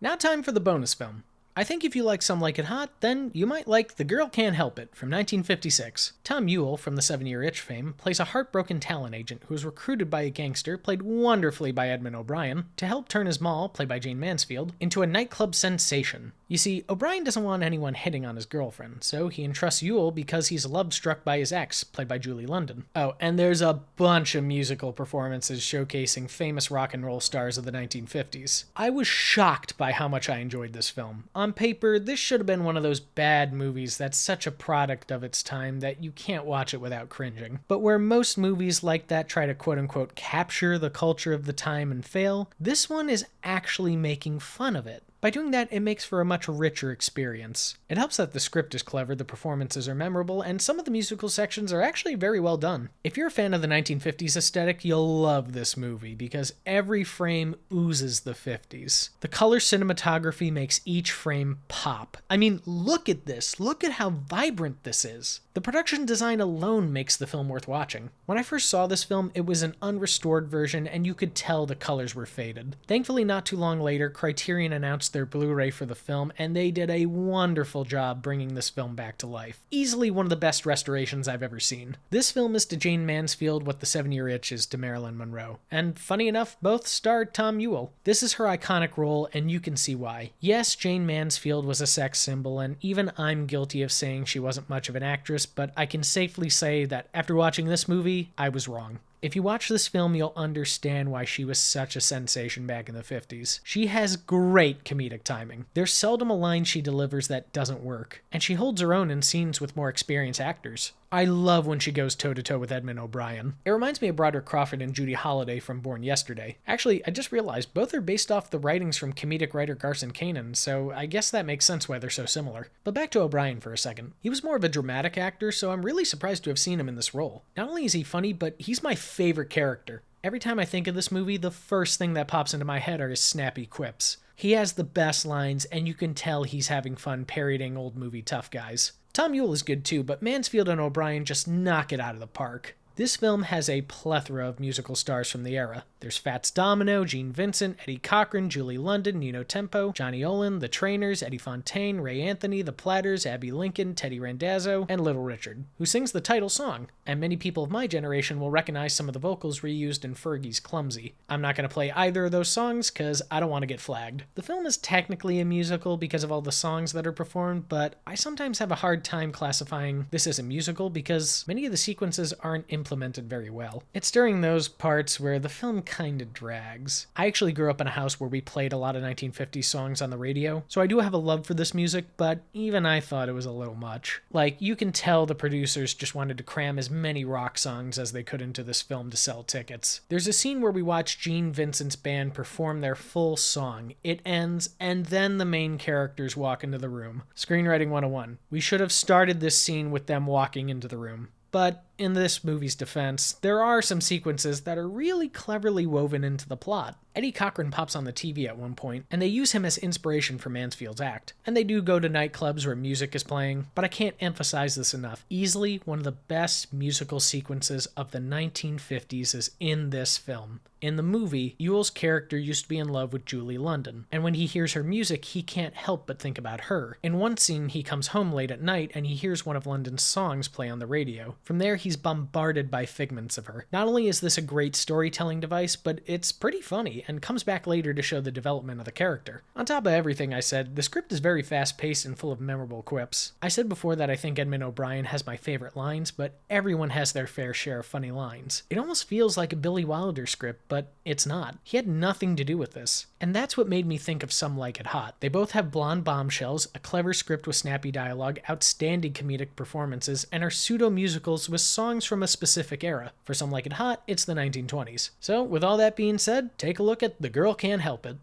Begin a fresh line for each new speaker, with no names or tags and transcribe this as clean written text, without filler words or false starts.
Now time for the bonus film. I think if you like Some Like It Hot, then you might like The Girl Can't Help It from 1956. Tom Ewell, from the 7-Year Itch fame, plays a heartbroken talent agent who is recruited by a gangster, played wonderfully by Edmund O'Brien, to help turn his mall, played by Jayne Mansfield, into a nightclub sensation. You see, O'Brien doesn't want anyone hitting on his girlfriend, so he entrusts Ewell because he's love-struck by his ex, played by Julie London. Oh, and there's a bunch of musical performances showcasing famous rock and roll stars of the 1950s. I was shocked by how much I enjoyed this film. On paper, this should have been one of those bad movies that's such a product of its time that you can't watch it without cringing. But where most movies like that try to quote-unquote capture the culture of the time and fail, this one is actually making fun of it. By doing that, it makes for a much richer experience. It helps that the script is clever, the performances are memorable, and some of the musical sections are actually very well done. If you're a fan of the 1950s aesthetic, you'll love this movie, because every frame oozes the 50s. The color cinematography makes each frame pop. I mean, look at this. Look at how vibrant this is. The production design alone makes the film worth watching. When I first saw this film, it was an unrestored version, and you could tell the colors were faded. Thankfully, not too long later, Criterion announced their Blu-ray for the film, and they did a wonderful job bringing this film back to life. Easily one of the best restorations I've ever seen. This film is to Jayne Mansfield what the 7-Year Itch is to Marilyn Monroe. And funny enough, both starred Tom Ewell. This is her iconic role, and you can see why. Yes, Jayne Mansfield was a sex symbol, and even I'm guilty of saying she wasn't much of an actress, but I can safely say that after watching this movie, I was wrong. If you watch this film, you'll understand why she was such a sensation back in the 50s. She has great comedic timing. There's seldom a line she delivers that doesn't work, and she holds her own in scenes with more experienced actors. I love when she goes toe-to-toe with Edmund O'Brien. It reminds me of Broderick Crawford and Judy Holliday from Born Yesterday. Actually, I just realized both are based off the writings from comedic writer Garson Kanin, so I guess that makes sense why they're so similar. But back to O'Brien for a second. He was more of a dramatic actor, so I'm really surprised to have seen him in this role. Not only is he funny, but he's my favorite character. Every time I think of this movie, the first thing that pops into my head are his snappy quips. He has the best lines, and you can tell he's having fun parodying old movie tough guys. Tom Ewell is good too, but Mansfield and O'Brien just knock it out of the park. This film has a plethora of musical stars from the era. There's Fats Domino, Gene Vincent, Eddie Cochran, Julie London, Nino Tempo, Johnny Olin, The Trainers, Eddie Fontaine, Ray Anthony, The Platters, Abby Lincoln, Teddy Randazzo, and Little Richard, who sings the title song, and many people of my generation will recognize some of the vocals reused in Fergie's Clumsy. I'm not going to play either of those songs because I don't want to get flagged. The film is technically a musical because of all the songs that are performed, but I sometimes have a hard time classifying this as a musical because many of the sequences aren't implemented very well. It's during those parts where the film kind of drags. I actually grew up in a house where we played a lot of 1950s songs on the radio, so I do have a love for this music, but even I thought it was a little much. Like, you can tell the producers just wanted to cram as many rock songs as they could into this film to sell tickets. There's a scene where we watch Gene Vincent's band perform their full song. It ends, and then the main characters walk into the room. Screenwriting 101. We should have started this scene with them walking into the room. But in this movie's defense, there are some sequences that are really cleverly woven into the plot. Eddie Cochran pops on the TV at one point, and they use him as inspiration for Mansfield's act. And they do go to nightclubs where music is playing, but I can't emphasize this enough. Easily one of the best musical sequences of the 1950s is in this film. In the movie, Ewell's character used to be in love with Julie London, and when he hears her music, he can't help but think about her. In one scene, he comes home late at night and he hears one of London's songs play on the radio. From there, he's bombarded by figments of her. Not only is this a great storytelling device, but it's pretty funny and comes back later to show the development of the character. On top of everything I said, the script is very fast-paced and full of memorable quips. I said before that I think Edmund O'Brien has my favorite lines, but everyone has their fair share of funny lines. It almost feels like a Billy Wilder script, but it's not. He had nothing to do with this. And that's what made me think of Some Like It Hot. They both have blonde bombshells, a clever script with snappy dialogue, outstanding comedic performances, and are pseudo-musicals with songs from a specific era. For Some Like It Hot, it's the 1920s. So, with all that being said, take a look at The Girl Can't Help It.